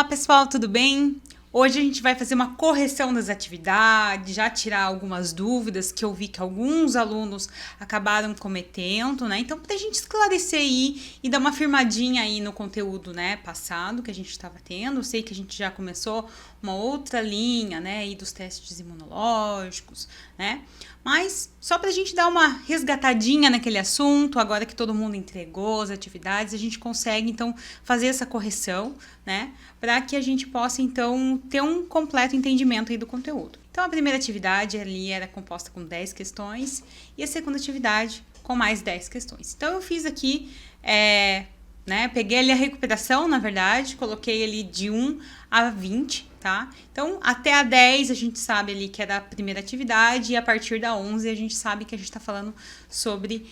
Olá pessoal, tudo bem? Hoje a gente vai fazer uma correção das atividades, já tirar algumas dúvidas que eu vi que alguns alunos acabaram cometendo, né? Então, para a gente esclarecer aí e dar uma firmadinha aí no conteúdo, né, passado que a gente estava tendo. Eu sei que a gente já começou uma outra linha, né, aí dos testes imunológicos, né? Mas só para a gente dar uma resgatadinha naquele assunto, agora que todo mundo entregou as atividades, a gente consegue então fazer essa correção, né? Para que a gente possa então ter um completo entendimento aí do conteúdo. Então a primeira atividade ali era composta com 10 questões e a segunda atividade com mais 10 questões. Então eu fiz aqui, né? Peguei ali a recuperação, na verdade, coloquei ali de 1 a 20. Tá? Então, até a 10 a gente sabe ali que era a primeira atividade e a partir da 11 a gente sabe que a gente está falando sobre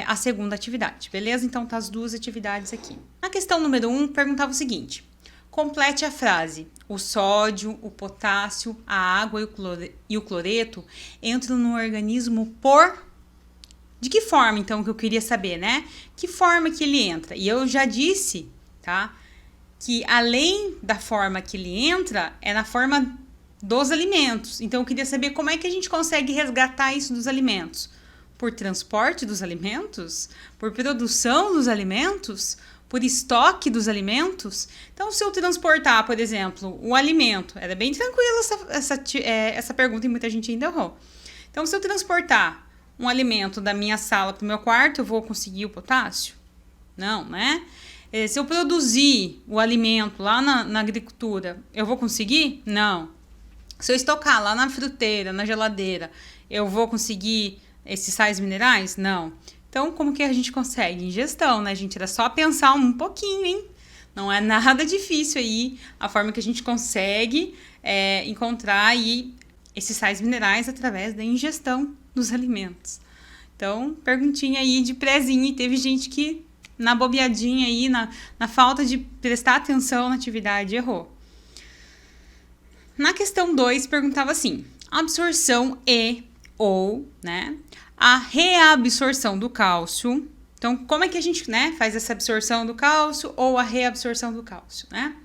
a segunda atividade, beleza? Então, tá as duas atividades aqui. Na questão número 1, perguntava o seguinte: complete a frase. O sódio, o potássio, a água e o cloreto entram no organismo por... De que forma, então, que eu queria saber, né? Que forma que ele entra? E eu já disse, tá? Que além da forma que ele entra, é na forma dos alimentos. Então, eu queria saber como é que a gente consegue resgatar isso dos alimentos. Por transporte dos alimentos? Por produção dos alimentos? Por estoque dos alimentos? Então, se eu transportar, por exemplo, o alimento, era bem tranquila essa pergunta e muita gente ainda errou. Então, se eu transportar um alimento da minha sala para o meu quarto, eu vou conseguir o potássio? Não, né? Se eu produzir o alimento lá na agricultura, eu vou conseguir? Não. Se eu estocar lá na fruteira, na geladeira, eu vou conseguir esses sais minerais? Não. Então, como que a gente consegue? Ingestão, né, gente? Era só pensar um pouquinho, hein? Não é nada difícil aí a forma que a gente consegue encontrar aí esses sais minerais através da ingestão dos alimentos. Então, perguntinha aí de prézinho, e teve gente que na bobeadinha aí, na falta de prestar atenção na atividade, errou. Na questão 2, perguntava assim: absorção ou, né, a reabsorção do cálcio. Então, como é que a gente, né, faz essa absorção do cálcio ou a reabsorção do cálcio, né?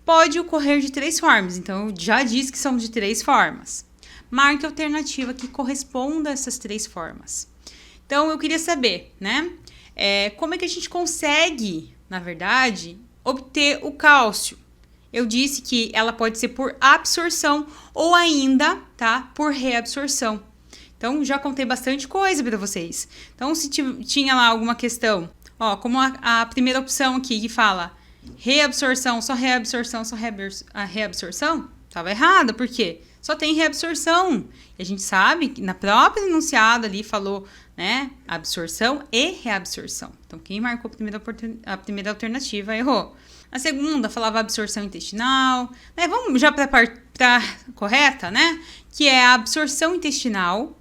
Pode ocorrer de 3 formas. Então, eu já disse que são de 3 formas. Marque a alternativa que corresponda a essas 3 formas. Então, eu queria saber, né, como é que a gente consegue, na verdade, obter o cálcio? Eu disse que ela pode ser por absorção ou ainda, tá, por reabsorção. Então, já contei bastante coisa para vocês. Então, se tinha lá alguma questão, ó, como a primeira opção aqui que fala reabsorção, só a reabsorção, estava errada, por quê? Só tem reabsorção. E a gente sabe que na própria enunciado ali falou, né, absorção e reabsorção. Então, quem marcou a primeira alternativa errou. A segunda falava absorção intestinal, né? Vamos já para a correta, né? Que é a absorção intestinal,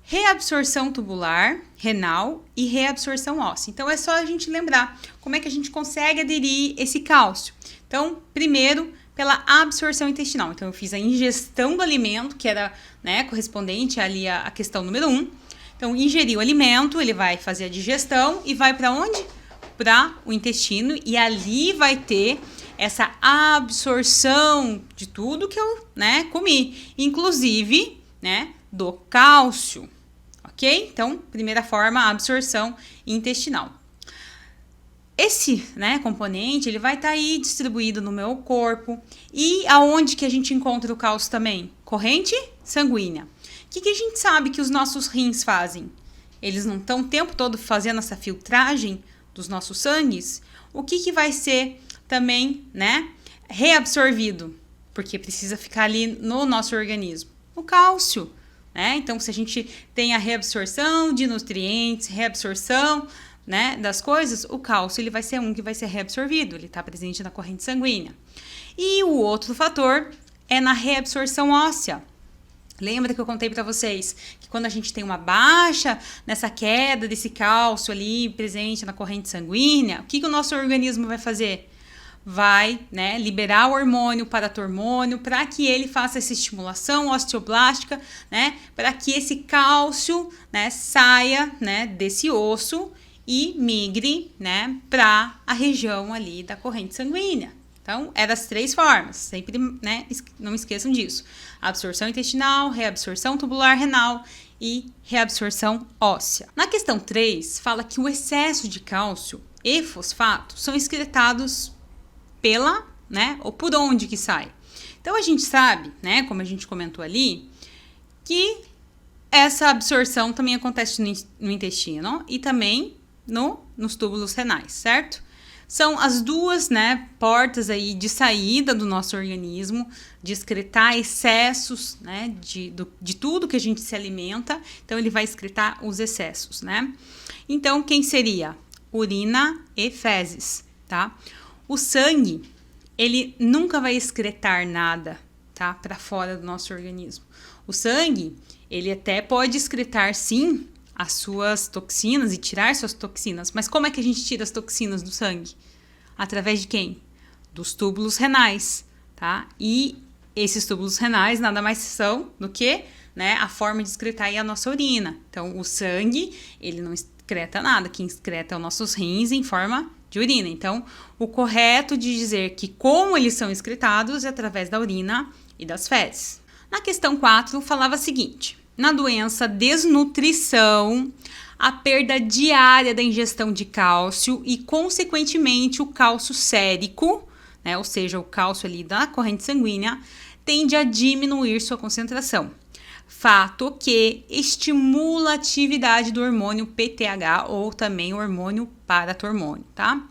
reabsorção tubular, renal e reabsorção óssea. Então, é só a gente lembrar como é que a gente consegue aderir esse cálcio. Então, primeiro, pela absorção intestinal. Então, eu fiz a ingestão do alimento, que era, né, correspondente ali à questão número 1. Então, ingerir o alimento, ele vai fazer a digestão e vai para onde? Para o intestino, e ali vai ter essa absorção de tudo que eu, né, comi, inclusive, né, do cálcio, ok? Então, primeira forma, a absorção intestinal. Esse, né, componente, ele vai estar aí distribuído no meu corpo. E aonde que a gente encontra o cálcio também? Corrente sanguínea. O que a gente sabe que os nossos rins fazem? Eles não estão o tempo todo fazendo essa filtragem dos nossos sangues? O que vai ser também, né, reabsorvido? Porque precisa ficar ali no nosso organismo. O cálcio, né? Então, se a gente tem a reabsorção de nutrientes, reabsorção, né, das coisas, o cálcio ele vai ser um que vai ser reabsorvido, ele está presente na corrente sanguínea. E o outro fator é na reabsorção óssea. Lembra que eu contei para vocês que quando a gente tem uma baixa nessa queda desse cálcio ali presente na corrente sanguínea, o que o nosso organismo vai fazer? Vai, né, liberar o hormônio, o paratormônio, para que ele faça essa estimulação osteoblástica, né, para que esse cálcio, né, saia, né, desse osso e migre, né, para a região ali da corrente sanguínea, Então, é das 3 formas, sempre, né, não esqueçam disso. Absorção intestinal, reabsorção tubular renal e reabsorção óssea. Na questão 3, fala que o excesso de cálcio e fosfato são excretados pela, né, ou por onde que sai. Então, a gente sabe, né, como a gente comentou ali, que essa absorção também acontece no intestino e também nos túbulos renais, certo? São as duas, né, portas aí de saída do nosso organismo, de excretar excessos, né, de tudo que a gente se alimenta. Então, ele vai excretar os excessos, né? Então, quem seria? Urina e fezes, tá? O sangue, ele nunca vai excretar nada, tá, para fora do nosso organismo. O sangue, ele até pode excretar, sim, as suas toxinas e tirar suas toxinas. Mas como é que a gente tira as toxinas do sangue? Através de quem? Dos túbulos renais, tá? E esses túbulos renais nada mais são do que, né, a forma de excretar aí a nossa urina. Então, o sangue, ele não excreta nada. Quem excreta é os nossos rins em forma de urina. Então, o correto de dizer que como eles são excretados é através da urina e das fezes. Na questão 4, falava o seguinte: na doença desnutrição, a perda diária da ingestão de cálcio e, consequentemente, o cálcio sérico, né, ou seja, o cálcio ali da corrente sanguínea, tende a diminuir sua concentração. Fato que estimula a atividade do hormônio PTH ou também o hormônio paratormônio, tá?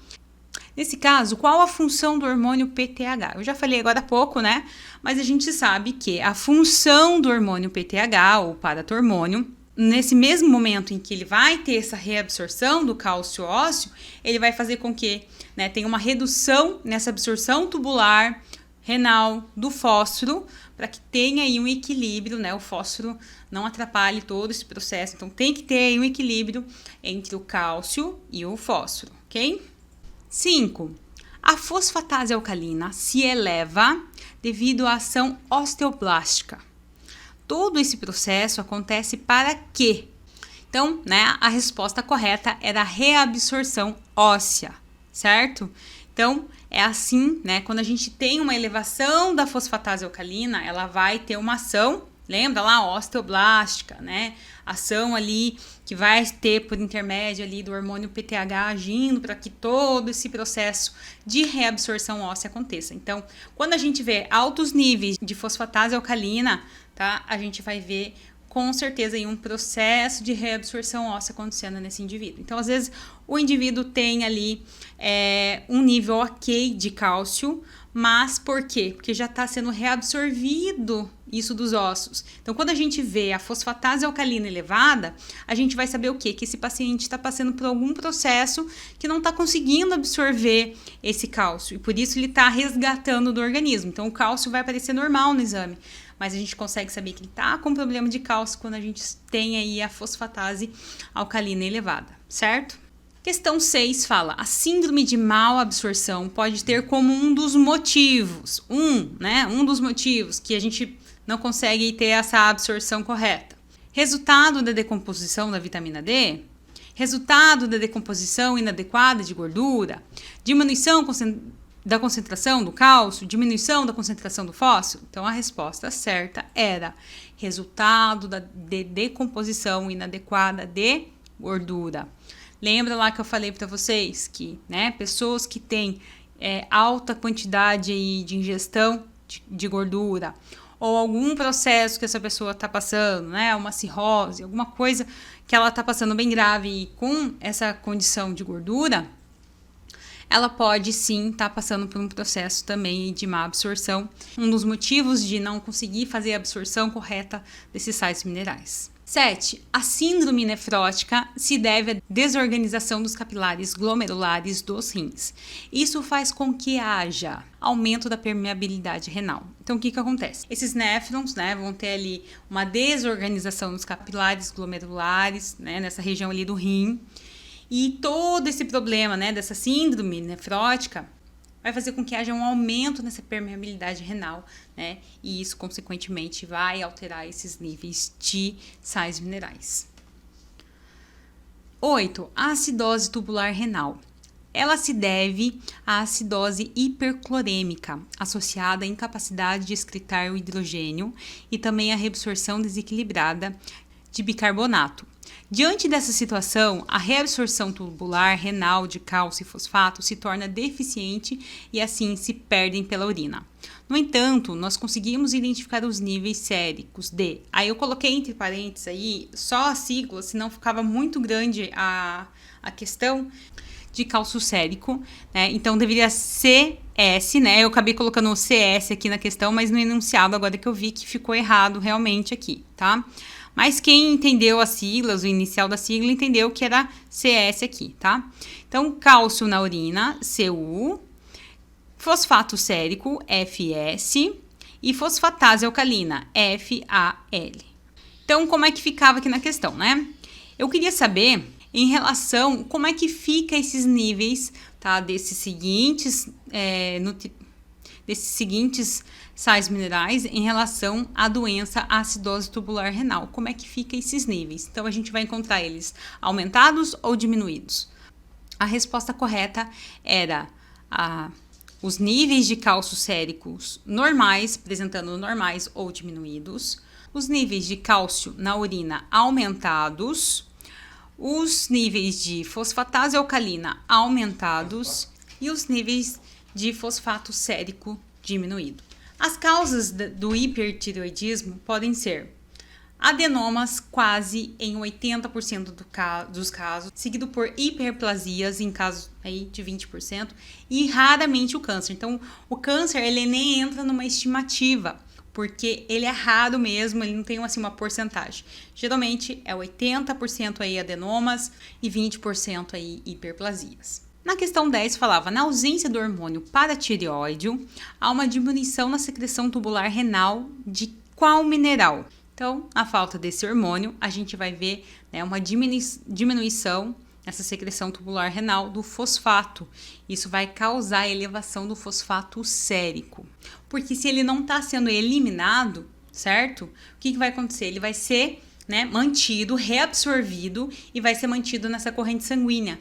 Nesse caso, qual a função do hormônio PTH? Eu já falei agora há pouco, né? Mas a gente sabe que a função do hormônio PTH, ou paratormônio, nesse mesmo momento em que ele vai ter essa reabsorção do cálcio ósseo, ele vai fazer com que, né, tenha uma redução nessa absorção tubular renal do fósforo, para que tenha aí um equilíbrio, né? O fósforo não atrapalhe todo esse processo. Então, tem que ter aí um equilíbrio entre o cálcio e o fósforo, ok? 5. A fosfatase alcalina se eleva devido à ação osteoblástica. Todo esse processo acontece para quê? Então, né, a resposta correta era a reabsorção óssea, certo? Então, é assim, né, quando a gente tem uma elevação da fosfatase alcalina, ela vai ter uma ação, lembra lá, osteoblástica, né? Ação ali que vai ter por intermédio ali do hormônio PTH agindo para que todo esse processo de reabsorção óssea aconteça. Então, quando a gente vê altos níveis de fosfatase alcalina, tá? A gente vai ver com certeza aí um processo de reabsorção óssea acontecendo nesse indivíduo. Então, às vezes, o indivíduo tem ali um nível ok de cálcio, mas por quê? Porque já está sendo reabsorvido isso dos ossos. Então, quando a gente vê a fosfatase alcalina elevada, a gente vai saber o quê? Que esse paciente está passando por algum processo que não está conseguindo absorver esse cálcio. E por isso ele está resgatando do organismo. Então, o cálcio vai aparecer normal no exame. Mas a gente consegue saber que ele está com problema de cálcio quando a gente tem aí a fosfatase alcalina elevada, certo? Questão 6 fala: a síndrome de mal absorção pode ter como um dos motivos, um dos motivos que a gente não consegue ter essa absorção correta. Resultado da decomposição da vitamina D, resultado da decomposição inadequada de gordura, diminuição da concentração do cálcio, diminuição da concentração do fósforo. Então, a resposta certa era resultado da decomposição inadequada de gordura. Lembra lá que eu falei para vocês que, né, pessoas que têm alta quantidade aí de ingestão de gordura ou algum processo que essa pessoa está passando, né, uma cirrose, alguma coisa que ela está passando bem grave e com essa condição de gordura, ela pode sim estar passando por um processo também de má absorção, um dos motivos de não conseguir fazer a absorção correta desses sais minerais. 7. A síndrome nefrótica se deve à desorganização dos capilares glomerulares dos rins. Isso faz com que haja aumento da permeabilidade renal. Então, o que acontece? Esses néfrons, né, vão ter ali uma desorganização dos capilares glomerulares, né, nessa região ali do rim. E todo esse problema, né, dessa síndrome nefrótica vai fazer com que haja um aumento nessa permeabilidade renal, né? E isso, consequentemente, vai alterar esses níveis de sais minerais. 8. A acidose tubular renal. ela se deve à acidose hiperclorêmica, associada à incapacidade de excretar o hidrogênio e também à reabsorção desequilibrada de bicarbonato. Diante dessa situação, a reabsorção tubular renal de cálcio e fosfato se torna deficiente e assim se perdem pela urina. No entanto, nós conseguimos identificar os níveis séricos de... Aí eu coloquei entre parênteses aí só a sigla, senão ficava muito grande a questão de cálcio sérico, né? Então deveria CS, né? Eu acabei colocando o CS aqui na questão, mas no enunciado agora que eu vi que ficou errado realmente aqui, tá? Mas quem entendeu as siglas, o inicial da sigla, entendeu que era CS aqui, tá? Então, cálcio na urina, Cu, fosfato sérico, FS, e fosfatase alcalina, FAL. Então, como é que ficava aqui na questão, né? Eu queria saber, em relação, como é que fica esses níveis, tá? Desses seguintes sais minerais em relação à doença acidose tubular renal. Como é que fica esses níveis? Então, a gente vai encontrar eles aumentados ou diminuídos. A resposta correta era os níveis de cálcio séricos normais, apresentando normais ou diminuídos, os níveis de cálcio na urina aumentados, os níveis de fosfatase alcalina aumentados e os níveis de fosfato sérico diminuído. As causas do hipertireoidismo podem ser adenomas quase em 80% dos casos, seguido por hiperplasias em casos aí de 20% e raramente o câncer. Então, o câncer ele nem entra numa estimativa, porque ele é raro mesmo, ele não tem assim, uma porcentagem. Geralmente é 80% aí adenomas e 20% aí hiperplasias. Na questão 10 falava, na ausência do hormônio paratireóideo, há uma diminuição na secreção tubular renal de qual mineral? Então, na falta desse hormônio, a gente vai ver, né, uma diminuição nessa secreção tubular renal do fosfato. Isso vai causar a elevação do fosfato sérico. Porque se ele não está sendo eliminado, certo? O que vai acontecer? Ele vai ser, né, mantido, reabsorvido e vai ser mantido nessa corrente sanguínea.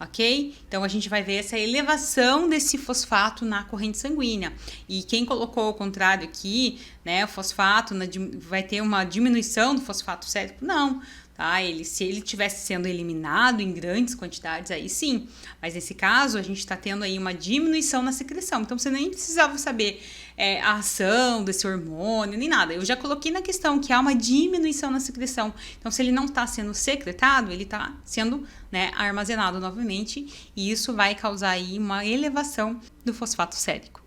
Ok? Então, a gente vai ver essa elevação desse fosfato na corrente sanguínea. E quem colocou o contrário aqui, né, o fosfato vai ter uma diminuição do fosfato sérico? Não, tá? Se ele estivesse sendo eliminado em grandes quantidades, aí sim. Mas nesse caso, a gente está tendo aí uma diminuição na secreção. Então, você nem precisava saber a ação desse hormônio, nem nada. Eu já coloquei na questão que há uma diminuição na secreção. Então, se ele não está sendo secretado, ele está sendo, né, armazenado novamente. E isso vai causar aí uma elevação do fosfato sérico.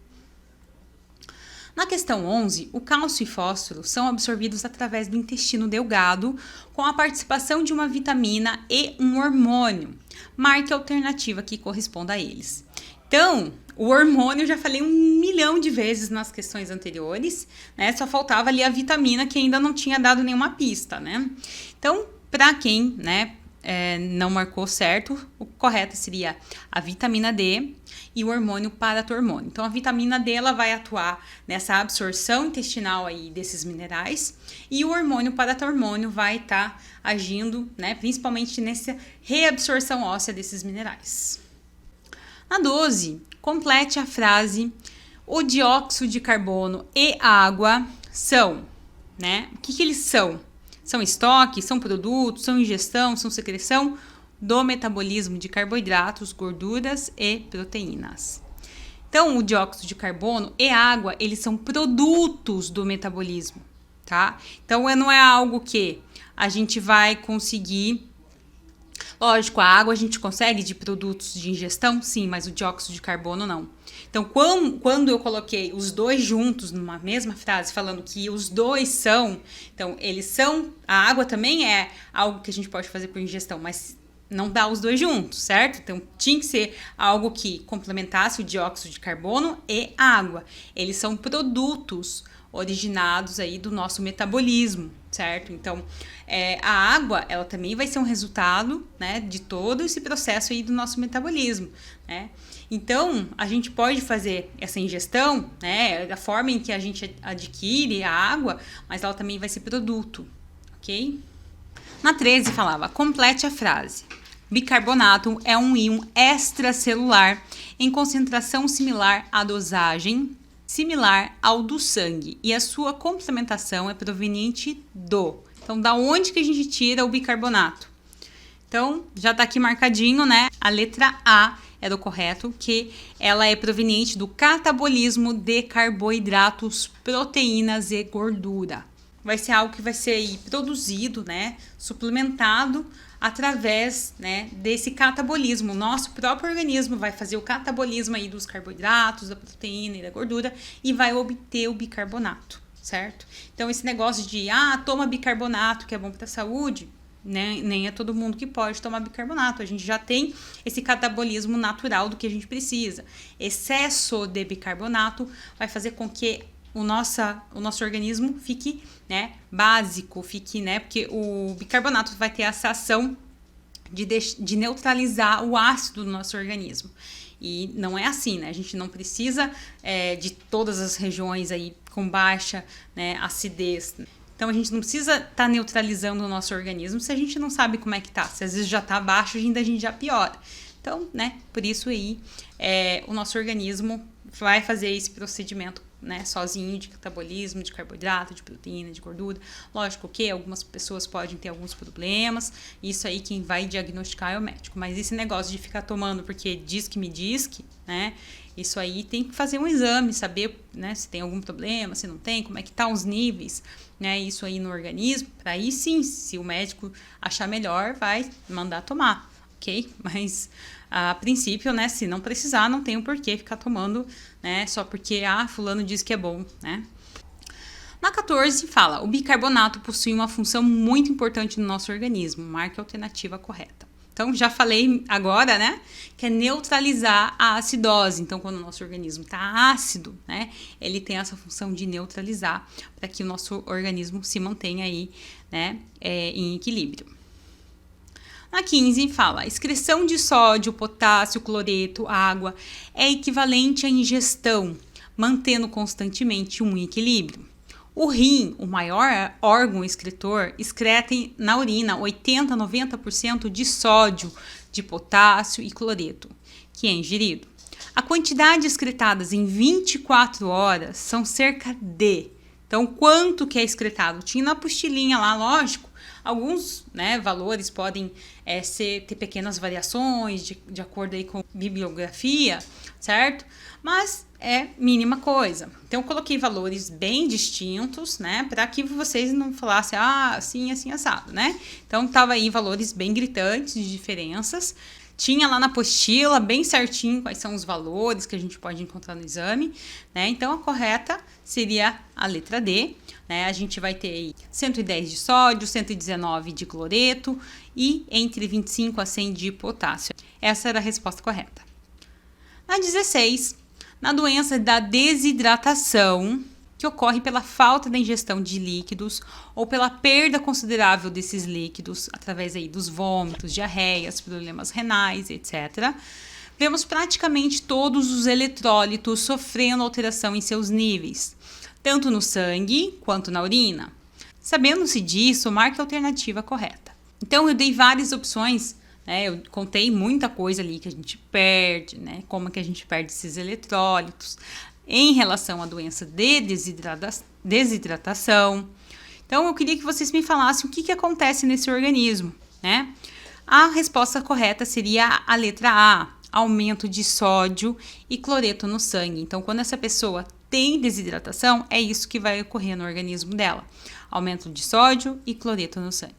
Na questão 11, o cálcio e fósforo são absorvidos através do intestino delgado com a participação de uma vitamina e um hormônio. Marque a alternativa que corresponda a eles. Então, o hormônio eu já falei 1 milhão de vezes nas questões anteriores, né? Só faltava ali a vitamina que ainda não tinha dado nenhuma pista, né? Então, para quem, né, não marcou certo, o correto seria a vitamina D e o hormônio paratormônio. Então, a vitamina D ela vai atuar nessa absorção intestinal aí desses minerais e o hormônio paratormônio vai estar agindo, né, principalmente nessa reabsorção óssea desses minerais. Na 12, complete a frase: o dióxido de carbono e a água são, né? O que eles são? São estoque, são produtos, são ingestão, são secreção do metabolismo de carboidratos, gorduras e proteínas. Então, o dióxido de carbono e a água, eles são produtos do metabolismo, tá? Então, não é algo que a gente vai conseguir. Lógico, a água a gente consegue de produtos de ingestão, sim, mas o dióxido de carbono não. Então, quando eu coloquei os dois juntos numa mesma frase, falando que os dois são, então eles são, a água também é algo que a gente pode fazer por ingestão, mas não dá os dois juntos, certo? Então, tinha que ser algo que complementasse o dióxido de carbono e a água. Eles são produtos originados aí do nosso metabolismo, certo? Então, a água, ela também vai ser um resultado, né, de todo esse processo aí do nosso metabolismo, né? Então, a gente pode fazer essa ingestão, né, da forma em que a gente adquire a água, mas ela também vai ser produto, ok? Na 13 falava, complete a frase. Bicarbonato é um íon extracelular em concentração similar à dosagem similar ao do sangue e a sua complementação é proveniente do. Então, da onde que a gente tira o bicarbonato? Então, já tá aqui marcadinho, né? A letra A é do correto, que ela é proveniente do catabolismo de carboidratos, proteínas e gordura. Vai ser algo que vai ser aí produzido, né? Suplementado através, né, desse catabolismo. O nosso próprio organismo vai fazer o catabolismo aí dos carboidratos, da proteína e da gordura e vai obter o bicarbonato, certo? Então, esse negócio de, toma bicarbonato que é bom para a saúde, né? Nem é todo mundo que pode tomar bicarbonato. A gente já tem esse catabolismo natural do que a gente precisa. Excesso de bicarbonato vai fazer com que o nosso organismo fique, né, básico, fique, né, porque o bicarbonato vai ter essa ação de neutralizar o ácido do nosso organismo. E não é assim, né? A gente não precisa de todas as regiões aí com baixa, né, acidez. Então, a gente não precisa estar neutralizando o nosso organismo se a gente não sabe como é que tá. Se às vezes já tá baixo, ainda a gente já piora. Então, né, por isso aí, o nosso organismo vai fazer esse procedimento, né, sozinho, de catabolismo, de carboidrato, de proteína, de gordura. Lógico que algumas pessoas podem ter alguns problemas, isso aí quem vai diagnosticar é o médico. Mas esse negócio de ficar tomando porque diz que me diz que, né, isso aí tem que fazer um exame, saber, né, se tem algum problema, se não tem, como é que tá os níveis, né, isso aí no organismo, para aí sim, se o médico achar melhor, vai mandar tomar, ok? Mas a princípio, né, se não precisar, não tem o porquê ficar tomando, né, só porque, fulano diz que é bom, né? Na 14 fala, o bicarbonato possui uma função muito importante no nosso organismo, marque a alternativa correta. Então, já falei agora, né, que é neutralizar a acidose. Então, quando o nosso organismo está ácido, né, ele tem essa função de neutralizar para que o nosso organismo se mantenha aí, né, em equilíbrio. Na 15 fala, excreção de sódio, potássio, cloreto, água é equivalente à ingestão, mantendo constantemente um equilíbrio. O rim, o maior órgão excretor, excreta na urina 80 a 90% de sódio, de potássio e cloreto, que é ingerido. A quantidade excretadas em 24 horas são cerca de... Então, quanto que é excretado? Tinha na apostilinha lá, lógico, alguns, né, valores podem ter pequenas variações de acordo aí com a bibliografia, certo? Mas é mínima coisa. Então, eu coloquei valores bem distintos, né, para que vocês não falassem, assim, assim, assado, né? Então, tava aí valores bem gritantes de diferenças. Tinha lá na apostila bem certinho quais são os valores que a gente pode encontrar no exame, né? Então, a correta seria a letra D, né? A gente vai ter aí 110 de sódio, 119 de cloreto e entre 25 a 100 de potássio. Essa era a resposta correta. Na 16, na doença da desidratação, que ocorre pela falta da ingestão de líquidos ou pela perda considerável desses líquidos através aí dos vômitos, diarreias, problemas renais, etc. Vemos praticamente todos os eletrólitos sofrendo alteração em seus níveis, tanto no sangue quanto na urina. Sabendo-se disso, marque a alternativa correta. Então, eu dei várias opções, né? Eu contei muita coisa ali que a gente perde, né? Como que a gente perde esses eletrólitos em relação à doença de desidratação. Então, eu queria que vocês me falassem o que acontece nesse organismo, né? A resposta correta seria a letra A, aumento de sódio e cloreto no sangue. Então, quando essa pessoa tem desidratação, é isso que vai ocorrer no organismo dela. Aumento de sódio e cloreto no sangue.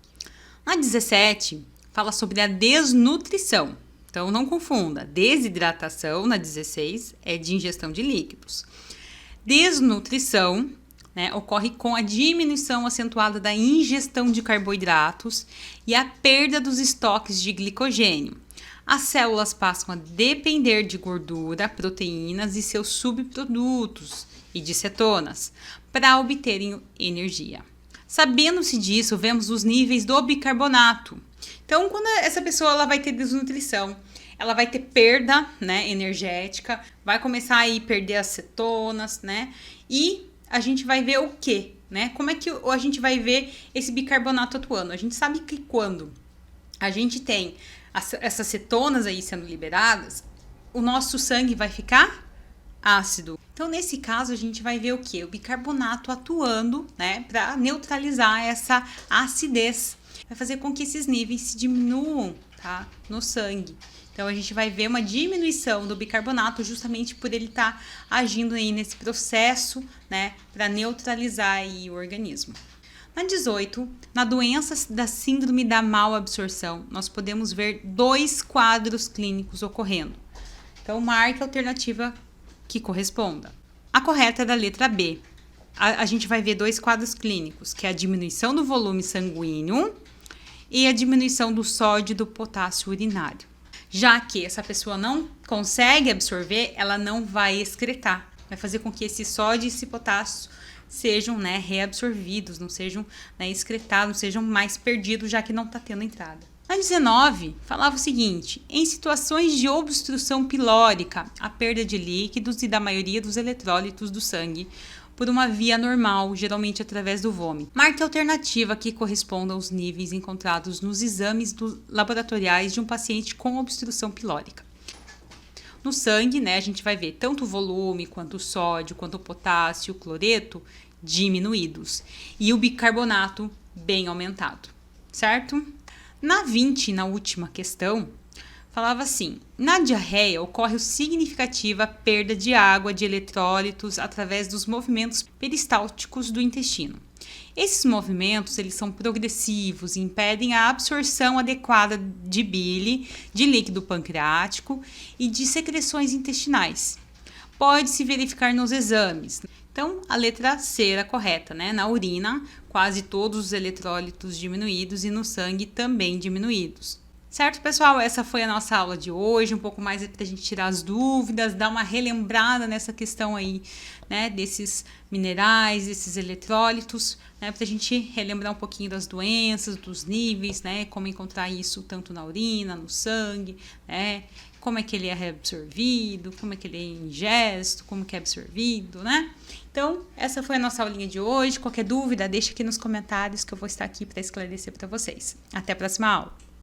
Na 17, fala sobre a desnutrição. Então, não confunda. Desidratação, na 16, é de ingestão de líquidos. Desnutrição, né, ocorre com a diminuição acentuada da ingestão de carboidratos e a perda dos estoques de glicogênio. As células passam a depender de gordura, proteínas e seus subprodutos e de cetonas para obterem energia. Sabendo-se disso, vemos os níveis do bicarbonato. Então, quando essa pessoa ela vai ter desnutrição, ela vai ter perda, né, energética, vai começar a perder as cetonas, né? E a gente vai ver o quê, né? Como é que a gente vai ver esse bicarbonato atuando? A gente sabe que quando a gente tem essas cetonas aí sendo liberadas, o nosso sangue vai ficar ácido. Então, nesse caso, a gente vai ver o quê? O bicarbonato atuando, né, para neutralizar essa acidez. Vai fazer com que esses níveis se diminuam, tá, no sangue. Então, a gente vai ver uma diminuição do bicarbonato justamente por ele estar agindo aí nesse processo, né, para neutralizar aí o organismo. Na 18, na doença da síndrome da malabsorção, nós podemos ver 2 quadros clínicos ocorrendo. Então, marque a alternativa que corresponda. A correta é da letra B. A gente vai ver 2 quadros clínicos, que é a diminuição do volume sanguíneo e a diminuição do sódio e do potássio urinário. Já que essa pessoa não consegue absorver, ela não vai excretar. Vai fazer com que esse sódio e esse potássio sejam, né, reabsorvidos, não sejam, né, excretados, não sejam mais perdidos, já que não está tendo entrada. Na 19, falava o seguinte: em situações de obstrução pilórica, a perda de líquidos e da maioria dos eletrólitos do sangue por uma via normal, geralmente através do vômito. Marque a alternativa que corresponda aos níveis encontrados nos exames laboratoriais de um paciente com obstrução pilórica. No sangue, né, a gente vai ver tanto o volume, quanto o sódio, quanto o potássio, o cloreto diminuídos e o bicarbonato bem aumentado, certo? Na 20, na última questão, falava assim: na diarreia ocorre significativa perda de água, de eletrólitos, através dos movimentos peristálticos do intestino. Esses movimentos eles são progressivos e impedem a absorção adequada de bile, de líquido pancreático e de secreções intestinais. Pode-se verificar nos exames. Então, a letra C era correta, né? Na urina, quase todos os eletrólitos diminuídos e no sangue também diminuídos. Certo, pessoal? Essa foi a nossa aula de hoje, um pouco mais para a gente tirar as dúvidas, dar uma relembrada nessa questão aí, né, desses minerais, desses eletrólitos, né, para a gente relembrar um pouquinho das doenças, dos níveis, né, como encontrar isso tanto na urina, no sangue, né, como é que ele é reabsorvido, como é que ele é ingesto, como que é absorvido, né? Então, essa foi a nossa aulinha de hoje. Qualquer dúvida, deixa aqui nos comentários que eu vou estar aqui para esclarecer para vocês. Até a próxima aula!